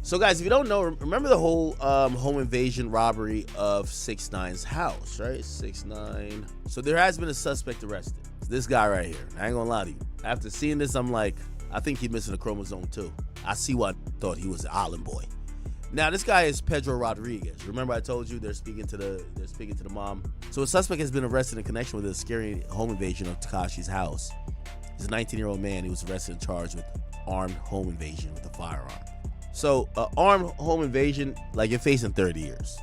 So guys, if you don't know, remember the whole home invasion robbery of 6ix9ine's house, right? 6ix9ine. So there has been a suspect arrested. It's this guy right here. I ain't gonna lie to you. After seeing this, I'm like, I think he's missing a chromosome too. I see why I thought he was an island boy. Now this guy is Pedro Rodriguez. Remember I told you they're speaking to the mom. So a suspect has been arrested in connection with a scary home invasion of Tekashi's house. He's a 19-year-old man. He was arrested and charged with armed home invasion with a firearm. So, armed home invasion, like you're facing 30 years.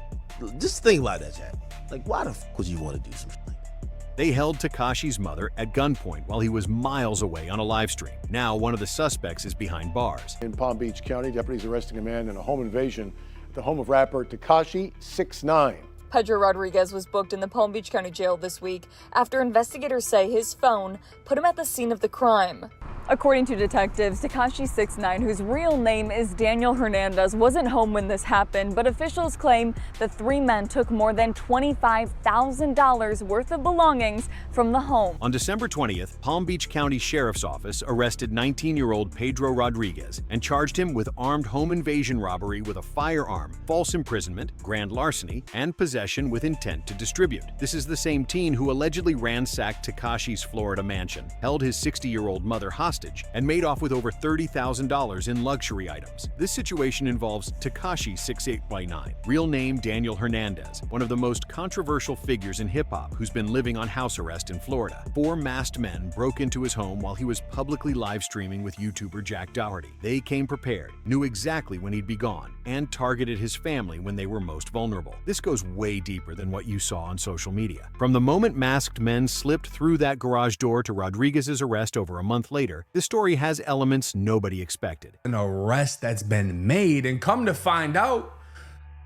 Just think about that, Jack. Like, why the fuck would you want to do something like that? They held Tekashi's mother at gunpoint while he was miles away on a live stream. Now, one of the suspects is behind bars. In Palm Beach County, deputies arresting a man in a home invasion at the home of rapper Tekashi 6ix9ine. Pedro Rodriguez was booked in the Palm Beach County Jail this week after investigators say his phone put him at the scene of the crime. According to detectives, Tekashi 6ix9ine, whose real name is Daniel Hernandez, wasn't home when this happened, but officials claim the three men took more than $25,000 worth of belongings from the home. On December 20th, Palm Beach County Sheriff's Office arrested 19-year-old Pedro Rodriguez and charged him with armed home invasion robbery with a firearm, false imprisonment, grand larceny, and possession with intent to distribute. This is the same teen who allegedly ransacked Tekashi's Florida mansion, held his 60-year-old mother hostage, and made off with over $30,000 in luxury items. This situation involves Tekashi 6ix9ine, real name Daniel Hernandez, one of the most controversial figures in hip-hop who's been living on house arrest in Florida. 4 masked men broke into his home while he was publicly live streaming with YouTuber Jack Doherty. They came prepared, knew exactly when he'd be gone, and targeted his family when they were most vulnerable. This goes way deeper than what you saw on social media. From the moment masked men slipped through that garage door to Rodriguez's arrest over a month later, this story has elements nobody expected. An arrest that's been made, and come to find out,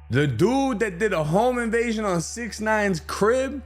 the dude that did a home invasion on 6ix9ine's crib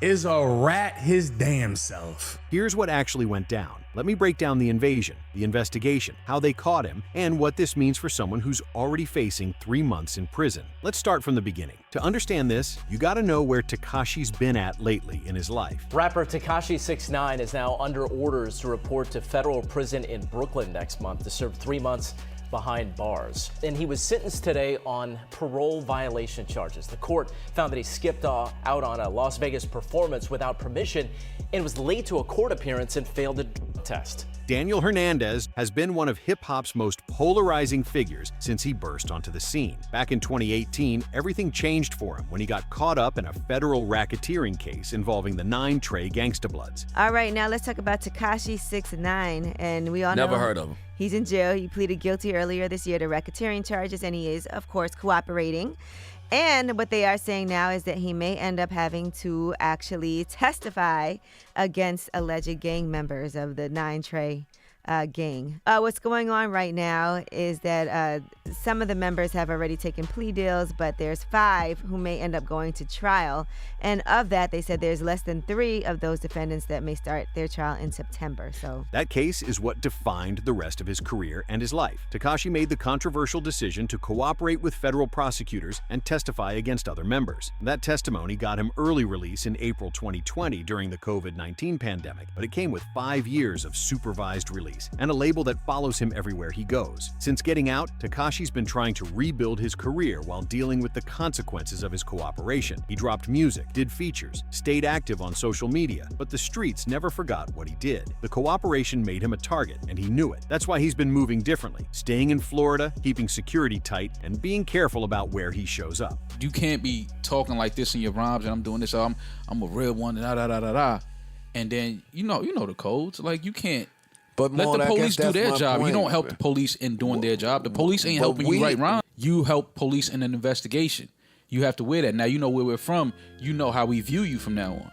is a rat his damn self. Here's what actually went down. Let me break down the invasion, the investigation, how they caught him, and what this means for someone who's already facing 3 months in prison. Let's start from the beginning. To understand this, you gotta know where Tekashi's been at lately in his life. Rapper Tekashi 6ix9ine is now under orders to report to federal prison in Brooklyn next month to serve 3 months behind bars. And he was sentenced today on parole violation charges. The court found that he skipped out on a Las Vegas performance without permission and was late to a court appearance and failed a drug test. Daniel Hernandez has been one of hip-hop's most polarizing figures since he burst onto the scene. Back in 2018, everything changed for him when he got caught up in a federal racketeering case involving the 9 Trey Gangsta Bloods. All right, now let's talk about Tekashi 6ix9ine, and we all know Never heard of him. He's in jail. He pleaded guilty earlier this year to racketeering charges, and he is, of course, cooperating. And what they are saying now is that he may end up having to actually testify against alleged gang members of the 9 Trey gang. What's going on right now is that some of the members have already taken plea deals, but there's 5 who may end up going to trial. And of that, they said there's less than 3 of those defendants that may start their trial in September. So that case is what defined the rest of his career and his life. Tekashi made the controversial decision to cooperate with federal prosecutors and testify against other members. That testimony got him early release in April 2020 during the COVID-19 pandemic, but it came with 5 years of supervised release and a label that follows him everywhere he goes. Since getting out, Tekashi's been trying to rebuild his career while dealing with the consequences of his cooperation. He dropped music, did features, stayed active on social media, but the streets never forgot what he did. The cooperation made him a target, and he knew it. That's why he's been moving differently, staying in Florida, keeping security tight, and being careful about where he shows up. You can't be talking like this in your rhymes, and I'm doing this, I'm a real one, and then you know the codes. Like, you can't let the police do their job. You don't help the police in doing their job. The police ain't helping you write rhymes. You help police in an investigation. You have to wear that. Now you know where we're from. You know how we view you from now on.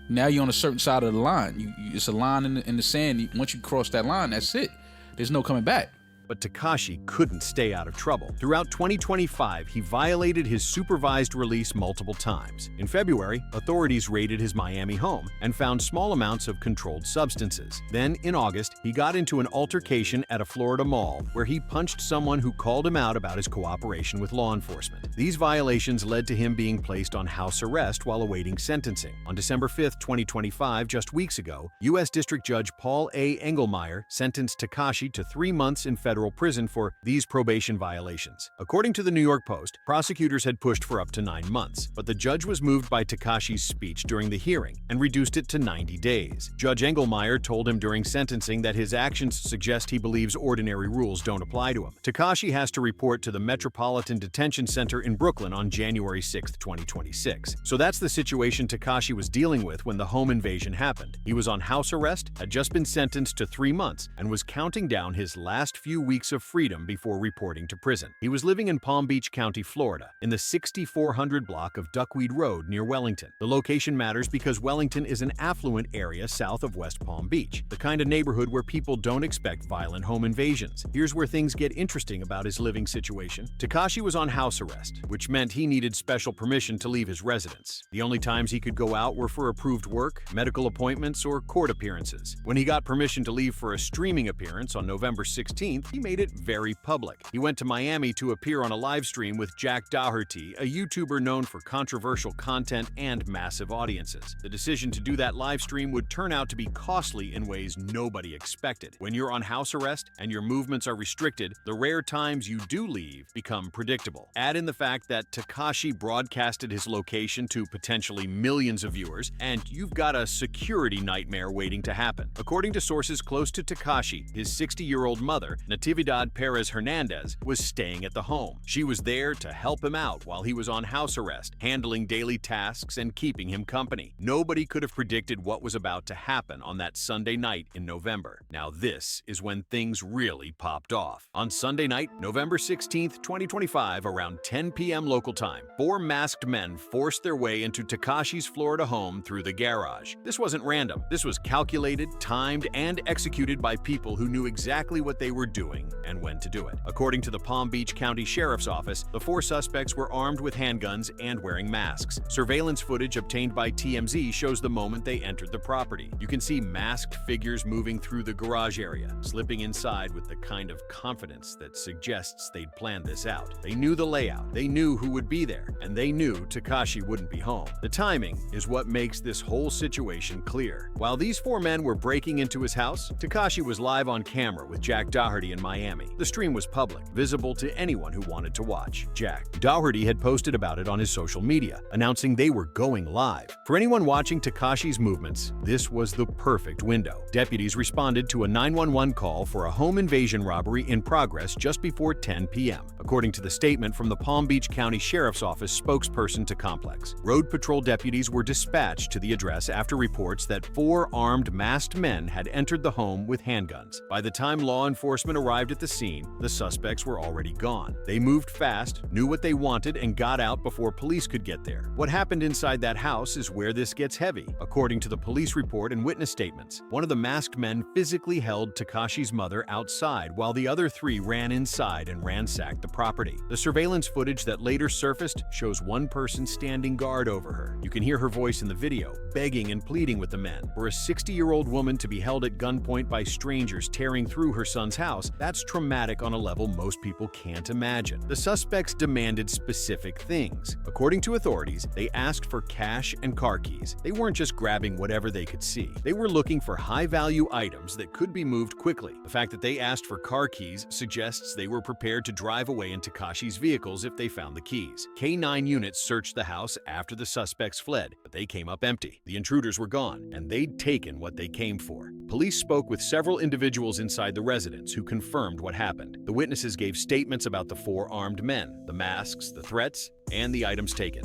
Now you're on a certain side of the line. It's a line in the sand. Once you cross that line, that's it. There's no coming back. But Tekashi couldn't stay out of trouble. Throughout 2025, he violated his supervised release multiple times. In February, authorities raided his Miami home and found small amounts of controlled substances. Then, in August, he got into an altercation at a Florida mall where he punched someone who called him out about his cooperation with law enforcement. These violations led to him being placed on house arrest while awaiting sentencing. On December 5, 2025, just weeks ago, U.S. District Judge Paul A. Engelmeyer sentenced Tekashi to 3 months in federal federal prison for these probation violations. According to the New York Post, prosecutors had pushed for up to 9 months, but the judge was moved by Tekashi's speech during the hearing and reduced it to 90 days. Judge Engelmeyer told him during sentencing that his actions suggest he believes ordinary rules don't apply to him. Tekashi has to report to the Metropolitan Detention Center in Brooklyn on January 6, 2026. So that's the situation Tekashi was dealing with when the home invasion happened. He was on house arrest, had just been sentenced to 3 months, and was counting down his last few weeks of freedom before reporting to prison. He was living in Palm Beach County, Florida, in the 6400 block of Duckweed Road near Wellington. The location matters because Wellington is an affluent area south of West Palm Beach, the kind of neighborhood where people don't expect violent home invasions. Here's where things get interesting about his living situation. Tekashi was on house arrest, which meant he needed special permission to leave his residence. The only times he could go out were for approved work, medical appointments, or court appearances. When he got permission to leave for a streaming appearance on November 16th, he made it very public. He went to Miami to appear on a live stream with Jack Doherty, a YouTuber known for controversial content and massive audiences. The decision to do that live stream would turn out to be costly in ways nobody expected. When you're on house arrest and your movements are restricted, the rare times you do leave become predictable. Add in the fact that Tekashi broadcasted his location to potentially millions of viewers, and you've got a security nightmare waiting to happen. According to sources close to Tekashi, his 60-year-old mother, Natividad Perez Hernandez, was staying at the home. She was there to help him out while he was on house arrest, handling daily tasks and keeping him company. Nobody could have predicted what was about to happen on that Sunday night in November. Now this is when things really popped off. On Sunday night, November 16th, 2025, around 10 p.m. local time, 4 masked men forced their way into Tekashi's Florida home through the garage. This wasn't random. This was calculated, timed, and executed by people who knew exactly what they were doing and when to do it. According to the Palm Beach County Sheriff's Office, the 4 suspects were armed with handguns and wearing masks. Surveillance footage obtained by TMZ shows the moment they entered the property. You can see masked figures moving through the garage area, slipping inside with the kind of confidence that suggests they'd planned this out. They knew the layout, they knew who would be there, and they knew Tekashi wouldn't be home. The timing is what makes this whole situation clear. While these 4 men were breaking into his house, Tekashi was live on camera with Jack Doherty in Miami. The stream was public, visible to anyone who wanted to watch. Jack Doherty had posted about it on his social media, announcing they were going live. For anyone watching Tekashi's movements, this was the perfect window. Deputies responded to a 911 call for a home invasion robbery in progress just before 10 p.m. According to the statement from the Palm Beach County Sheriff's Office spokesperson to Complex, road patrol deputies were dispatched to the address after reports that 4 armed masked men had entered the home with handguns. By the time law enforcement arrived at the scene, the suspects were already gone. They moved fast, knew what they wanted, and got out before police could get there. What happened inside that house is where this gets heavy. According to the police report and witness statements, one of the masked men physically held Tekashi's mother outside while the other 3 ran inside and ransacked the property. The surveillance footage that later surfaced shows one person standing guard over her. You can hear her voice in the video, begging and pleading with the men. For a 60-year-old woman to be held at gunpoint by strangers tearing through her son's house, that's traumatic on a level most people can't imagine. The suspects demanded specific things. According to authorities, they asked for cash and car keys. They weren't just grabbing whatever they could see. They were looking for high-value items that could be moved quickly. The fact that they asked for car keys suggests they were prepared to drive away in Tekashi's vehicles if they found the keys. K-9 units searched the house after the suspects fled, but they came up empty. The intruders were gone, and they'd taken what they came for. Police spoke with several individuals inside the residence who confirmed what happened. The witnesses gave statements about the 4 armed men, the masks, the threats, and the items taken.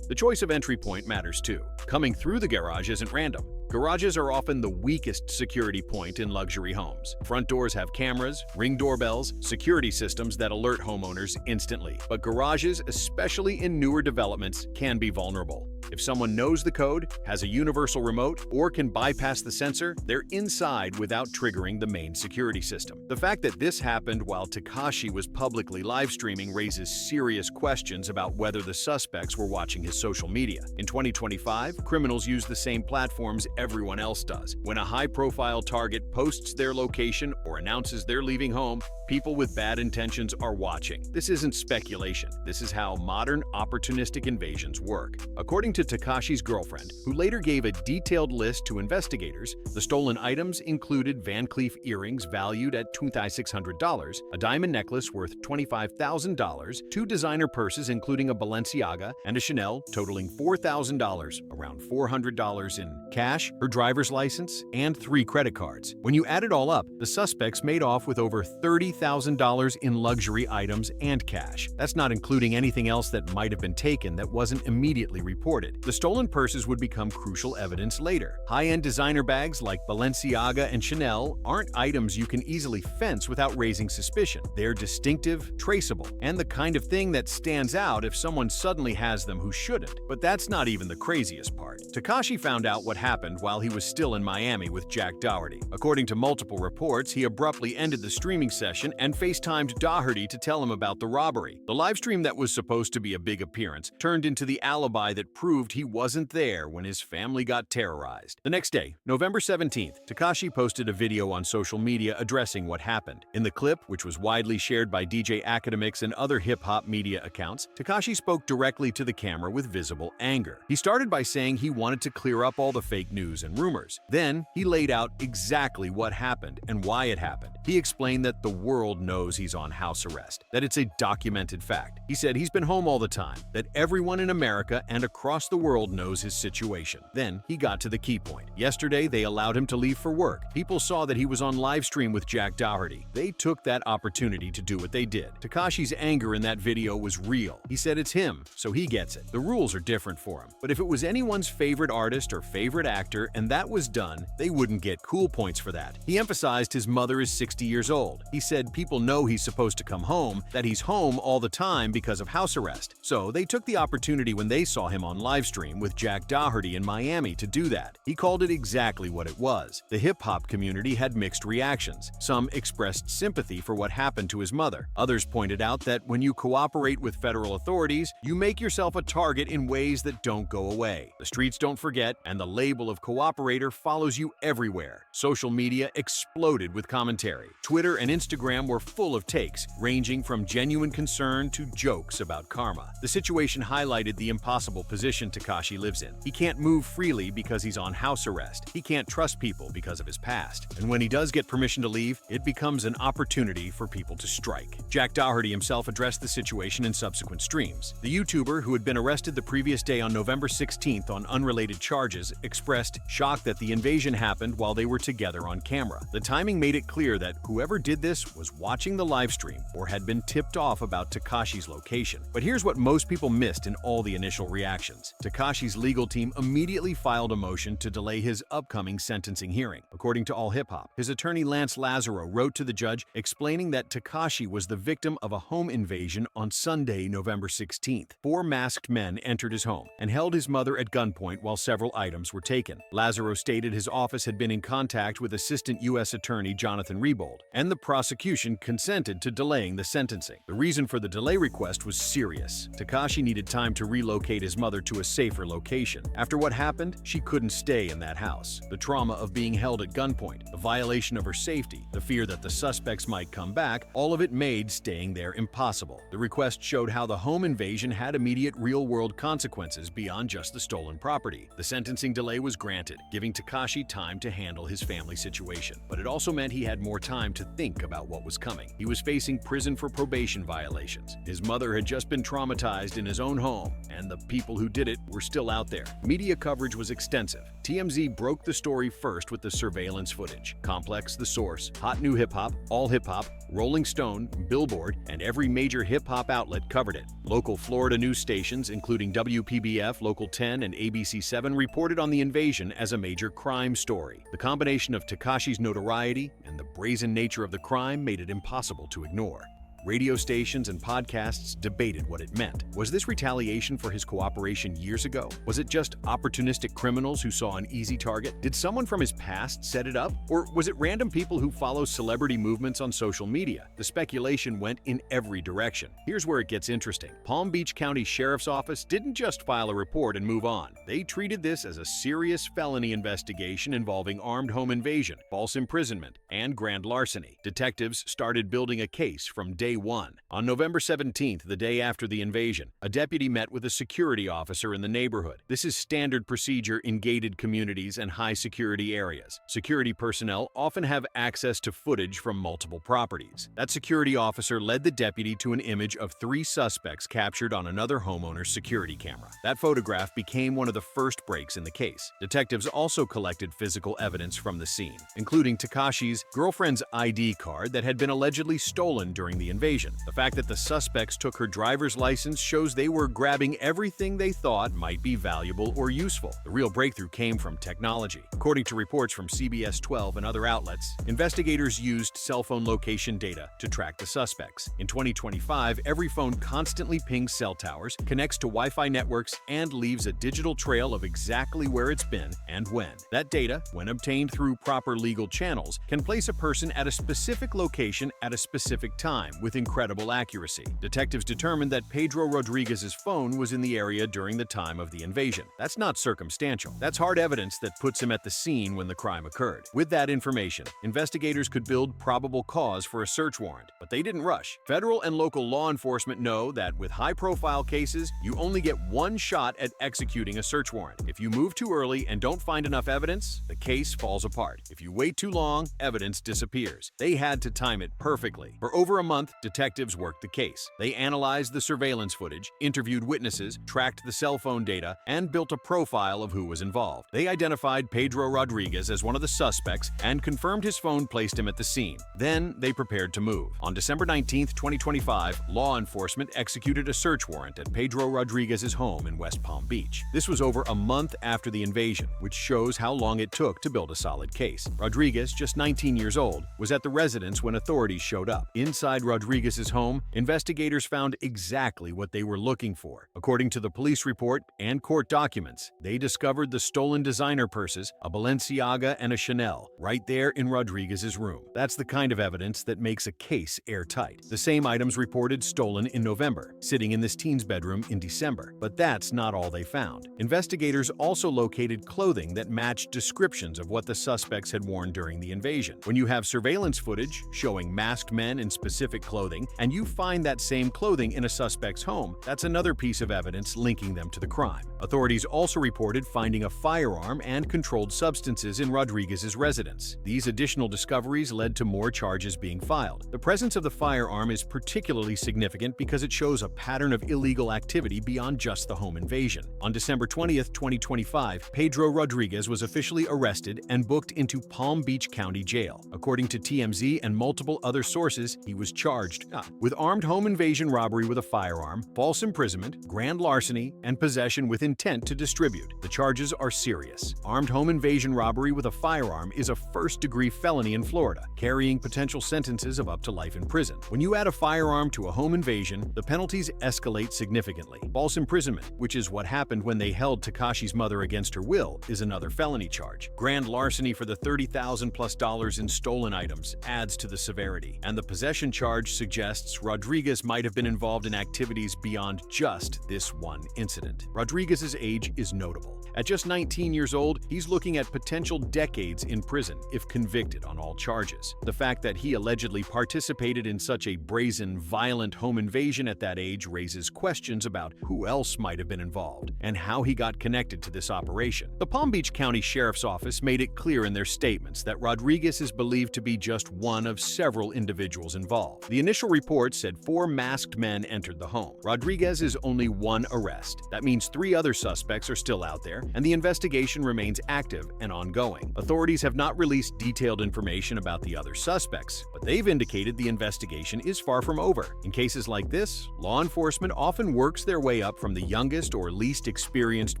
The choice of entry point matters too. Coming through the garage isn't random. Garages are often the weakest security point in luxury homes. Front doors have cameras, ring doorbells, security systems that alert homeowners instantly. But garages, especially in newer developments, can be vulnerable. If someone knows the code, has a universal remote, or can bypass the sensor, they're inside without triggering the main security system. The fact that this happened while Tekashi was publicly live streaming raises serious questions about whether the suspects were watching his social media. In 2025, criminals use the same platforms everyone else does. When a high-profile target posts their location or announces they're leaving home, people with bad intentions are watching. This isn't speculation. This is how modern opportunistic invasions work. According to to Tekashi's girlfriend, who later gave a detailed list to investigators. The stolen items included Van Cleef earrings valued at $2,600, a diamond necklace worth $25,000, 2 designer purses including a Balenciaga and a Chanel totaling $4,000, around $400 in cash, her driver's license, and 3 credit cards. When you add it all up, the suspects made off with over $30,000 in luxury items and cash. That's not including anything else that might have been taken that wasn't immediately reported. The stolen purses would become crucial evidence later. High-end designer bags like Balenciaga and Chanel aren't items you can easily fence without raising suspicion. They're distinctive, traceable, and the kind of thing that stands out if someone suddenly has them who shouldn't. But that's not even the craziest part. Tekashi found out what happened while he was still in Miami with Jack Doherty. According to multiple reports, he abruptly ended the streaming session and FaceTimed Doherty to tell him about the robbery. The livestream that was supposed to be a big appearance turned into the alibi that proved he wasn't there when his family got terrorized. The next day, November 17th, Tekashi posted a video on social media addressing what happened. In the clip, which was widely shared by DJ Academics and other hip-hop media accounts, Tekashi spoke directly to the camera with visible anger. He started by saying he wanted to clear up all the fake news and rumors. Then, he laid out exactly what happened and why it happened. He explained that the world knows he's on house arrest, that it's a documented fact. He said he's been home all the time, that everyone in America and across the world knows his situation. Then, he got to the key point. Yesterday, they allowed him to leave for work. People saw that he was on live stream with Jack Doherty. They took that opportunity to do what they did. Tekashi's anger in that video was real. He said it's him, so he gets it. The rules are different for him. But if it was anyone's favorite artist or favorite actor and that was done, they wouldn't get cool points for that. He emphasized his mother is 60 years old. He said people know he's supposed to come home, that he's home all the time because of house arrest. So they took the opportunity when they saw him on live stream with Jack Doherty in Miami to do that. He called it exactly what it was. The hip-hop community had mixed reactions. Some expressed sympathy for what happened to his mother. Others pointed out that when you cooperate with federal authorities, you make yourself a target in ways that don't go away. The streets don't forget, and the label of cooperator follows you everywhere. Social media exploded with commentary. Twitter and Instagram were full of takes, ranging from genuine concern to jokes about karma. The situation highlighted the impossible position Tekashi lives in. He can't move freely because he's on house arrest. He can't trust people because of his past. And when he does get permission to leave, it becomes an opportunity for people to strike. Jack Doherty himself addressed the situation in subsequent streams. The YouTuber, who had been arrested the previous day on November 16th on unrelated charges, expressed shock that the invasion happened while they were together on camera. The timing made it clear that whoever did this was watching the live stream or had been tipped off about Tekashi's location. But here's what most people missed in all the initial reactions. Tekashi's legal team immediately filed a motion to delay his upcoming sentencing hearing. According to All Hip Hop, his attorney Lance Lazaro wrote to the judge explaining that Tekashi was the victim of a home invasion on Sunday, November 16th. 4 masked men entered his home and held his mother at gunpoint while several items were taken. Lazaro stated his office had been in contact with Assistant U.S. Attorney Jonathan Rebold, and the prosecution consented to delaying the sentencing. The reason for the delay request was serious. Tekashi needed time to relocate his mother to a safer location. After what happened, she couldn't stay in that house. The trauma of being held at gunpoint, the violation of her safety, the fear that the suspects might come back, all of it made staying there impossible. The request showed how the home invasion had immediate real-world consequences beyond just the stolen property. The sentencing delay was granted, giving Tekashi time to handle his family situation. But it also meant he had more time to think about what was coming. He was facing prison for probation violations. His mother had just been traumatized in his own home, and the people who did it were still out there. Media coverage was extensive. TMZ broke the story first with the surveillance footage. Complex, The Source, Hot New Hip Hop, All Hip Hop, Rolling Stone, Billboard, and every major hip-hop outlet covered it. Local Florida news stations, including WPBF, Local 10, and ABC7, reported on the invasion as a major crime story. The combination of Tekashi's notoriety and the brazen nature of the crime made it impossible to ignore. Radio stations and podcasts debated what it meant. Was this retaliation for his cooperation years ago? Was it just opportunistic criminals who saw an easy target? Did someone from his past set it up? Or was it random people who follow celebrity movements on social media? The speculation went in every direction. Here's where it gets interesting. Palm Beach County Sheriff's Office didn't just file a report and move on. They treated this as a serious felony investigation involving armed home invasion, false imprisonment, and grand larceny. Detectives started building a case from day day one. On November 17th, the day after the invasion, a deputy met with a security officer in the neighborhood. This is standard procedure in gated communities and high-security areas. Security personnel often have access to footage from multiple properties. That security officer led the deputy to an image of 3 suspects captured on another homeowner's security camera. That photograph became one of the first breaks in the case. Detectives also collected physical evidence from the scene, including Tekashi's girlfriend's ID card that had been allegedly stolen during the invasion. The fact that the suspects took her driver's license shows they were grabbing everything they thought might be valuable or useful. The real breakthrough came from technology. According to reports from CBS 12 and other outlets, investigators used cell phone location data to track the suspects. In 2025, every phone constantly pings cell towers, connects to Wi-Fi networks, and leaves a digital trail of exactly where it's been and when. That data, when obtained through proper legal channels, can place a person at a specific location at a specific time with incredible accuracy. Detectives determined that Pedro Rodriguez's phone was in the area during the time of the invasion. That's not circumstantial. That's hard evidence that puts him at the scene when the crime occurred. With that information, investigators could build probable cause for a search warrant, but they didn't rush. Federal and local law enforcement know that with high-profile cases, you only get one shot at executing a search warrant. If you move too early and don't find enough evidence, the case falls apart. If you wait too long, evidence disappears. They had to time it perfectly. For over a month, detectives worked the case. They analyzed the surveillance footage, interviewed witnesses, tracked the cell phone data, and built a profile of who was involved. They identified Pedro Rodriguez as one of the suspects and confirmed his phone placed him at the scene. Then they prepared to move. On December 19, 2025, law enforcement executed a search warrant at Pedro Rodriguez's home in West Palm Beach. This was over a month after the invasion, which shows how long it took to build a solid case. Rodriguez, just 19 years old, was at the residence when authorities showed up. Inside Rodriguez's home, investigators found exactly what they were looking for. According to the police report and court documents, they discovered the stolen designer purses, a Balenciaga and a Chanel, right there in Rodriguez's room. That's the kind of evidence that makes a case airtight. The same items reported stolen in November, sitting in this teen's bedroom in December. But that's not all they found. Investigators also located clothing that matched descriptions of what the suspects had worn during the invasion. When you have surveillance footage showing masked men in specific clothing, and you find that same clothing in a suspect's home, that's another piece of evidence linking them to the crime. Authorities also reported finding a firearm and controlled substances in Rodriguez's residence. These additional discoveries led to more charges being filed. The presence of the firearm is particularly significant because it shows a pattern of illegal activity beyond just the home invasion. On December 20th, 2025, Pedro Rodriguez was officially arrested and booked into Palm Beach County Jail. According to TMZ and multiple other sources, he was charged with armed home invasion robbery with a firearm, false imprisonment, grand larceny, and possession with intent to distribute. The charges are serious. Armed home invasion robbery with a firearm is a first-degree felony in Florida, carrying potential sentences of up to life in prison. When you add a firearm to a home invasion, the penalties escalate significantly. False imprisonment, which is what happened when they held Tekashi's mother against her will, is another felony charge. Grand larceny for the $30,000+ in stolen items adds to the severity, and the possession charge suggests Rodriguez might have been involved in activities beyond just this one incident. Rodriguez's age is notable. At just 19 years old, he's looking at potential decades in prison if convicted on all charges. The fact that he allegedly participated in such a brazen, violent home invasion at that age raises questions about who else might have been involved and how he got connected to this operation. The Palm Beach County Sheriff's Office made it clear in their statements that Rodriguez is believed to be just one of several individuals involved. The initial report said 4 masked men entered the home. Rodriguez is only one arrest. That means 3 other suspects are still out there, and the investigation remains active and ongoing. Authorities have not released detailed information about the other suspects, but they've indicated the investigation is far from over. In cases like this, law enforcement often works their way up from the youngest or least experienced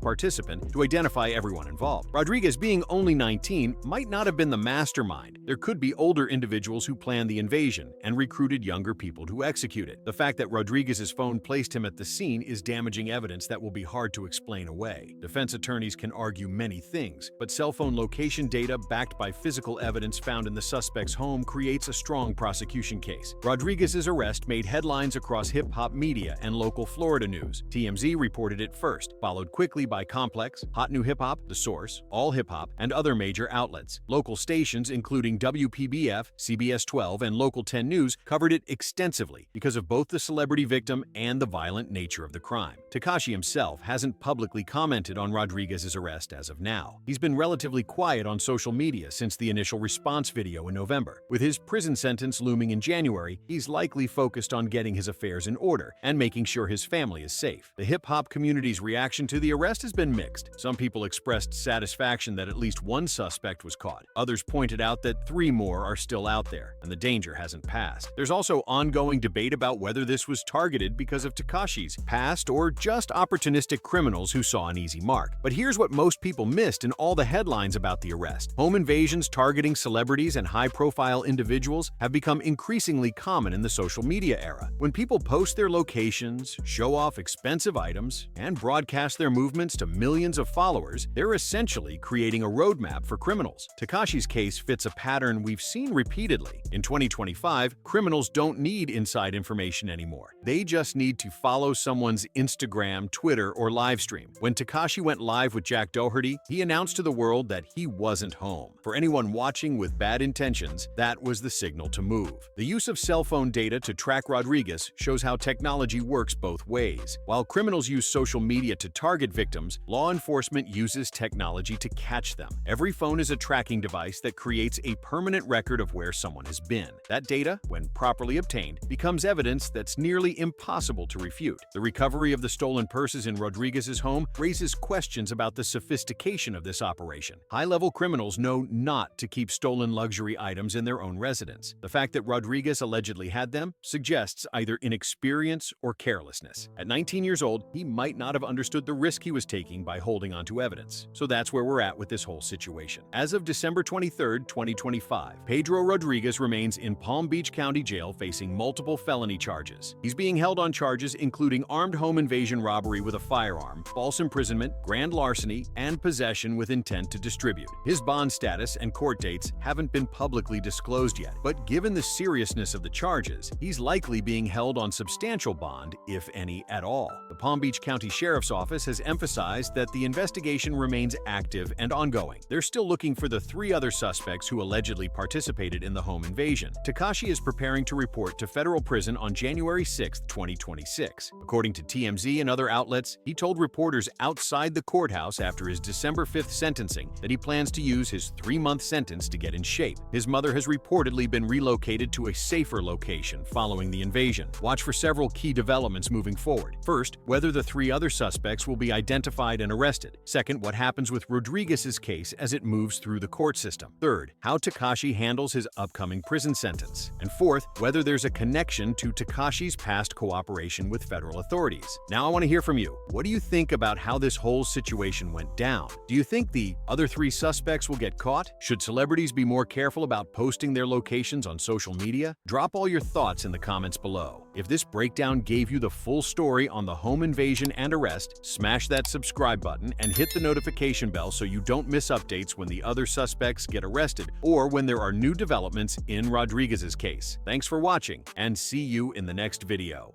participant to identify everyone involved. Rodriguez, being only 19, might not have been the mastermind. There could be older individuals who planned the invasion and recruited younger people to execute it. The fact that Rodriguez's phone placed him at the scene is damaging evidence that will be hard to explain away. Defense attorneys can argue many things, but cell phone location data backed by physical evidence found in the suspect's home creates a strong prosecution case. Rodriguez's arrest made headlines across hip-hop media and local Florida news. TMZ reported it first, followed quickly by Complex, Hot New Hip Hop, The Source, All Hip Hop, and other major outlets. Local stations, including WPBF, CBS 12, and Local 10 News, covered it extensively because of both the celebrity victim and the violent nature of the crime. Tekashi himself hasn't publicly commented on Rodriguez's arrest as of now. He's been relatively quiet on social media since the initial response video in November. With his prison sentence looming in January, he's likely focused on getting his affairs in order and making sure his family is safe. The hip-hop community's reaction to the arrest has been mixed. Some people expressed satisfaction that at least one suspect was caught. Others pointed out that 3 more are still out there, and the danger hasn't passed. There's also ongoing debate about whether this was targeted because of Tekashi's past or just opportunistic criminals who saw an easy mark. But here's what most people missed in all the headlines about the arrest. Home invasions targeting celebrities and high-profile individuals have become increasingly common in the social media era. When people post their locations, show off expensive items, and broadcast their movements to millions of followers, they're essentially creating a roadmap for criminals. Tekashi's case fits a pattern we've seen repeatedly. In 2025, criminals don't need inside information anymore. They just need to follow someone's Instagram, Twitter, or live stream. When Tekashi went live with Jack Doherty, he announced to the world that he wasn't home. For anyone watching with bad intentions, that was the signal to move. The use of cell phone data to track Rodriguez shows how technology works both ways. While criminals use social media to target victims, law enforcement uses technology to catch them. Every phone is a tracking device that creates a permanent record of where someone has been. That data, when properly obtained, becomes evidence that's nearly impossible to refute. The recovery of the stolen purses in Rodriguez's home raises questions about the sophistication of this operation. High-level criminals know not to keep stolen luxury items in their own residence. The fact that Rodriguez allegedly had them suggests either inexperience or carelessness. At 19 years old, he might not have understood the risk he was taking by holding onto evidence. So that's where we're at with this whole situation. As of December 23, 2025, Pedro Rodriguez remains in Palm Beach County Jail facing multiple felony charges. He's being held on charges including armed home invasion robbery with a firearm, false imprisonment, grand larceny, and possession with intent to distribute. His bond status and court dates haven't been publicly disclosed yet, but given the seriousness of the charges, he's likely being held on substantial bond, if any at all. The Palm Beach County Sheriff's Office has emphasized that the investigation remains active and ongoing. They're still looking for the 3 other suspects who allegedly participated in the home invasion. Tekashi is preparing to report to federal prison on January 6, 2026. According to TMZ and other outlets, he told reporters outside the courthouse after his December 5th sentencing that he plans to use his 3-month sentence to get in shape. His mother has reportedly been relocated to a safer location following the invasion. Watch for several key developments moving forward. First, whether the 3 other suspects will be identified and arrested. Second, what happens with Rodriguez's case as it moves through the court system. Third, how Tekashi handles his upcoming prison sentence. And fourth, whether there's a connection to Tekashi's past cooperation with federal authorities. Now I want to hear from you. What do you think about how this whole situation went down? Do you think the other 3 suspects will get caught? Should celebrities be more careful about posting their locations on social media? Drop all your thoughts in the comments below. If this breakdown gave you the full story on the home invasion and arrest, smash that subscribe button and hit the notification bell so you don't miss updates when the other suspects get arrested or when there are new developments in Rodriguez's case. Thanks for watching and see you in the next video.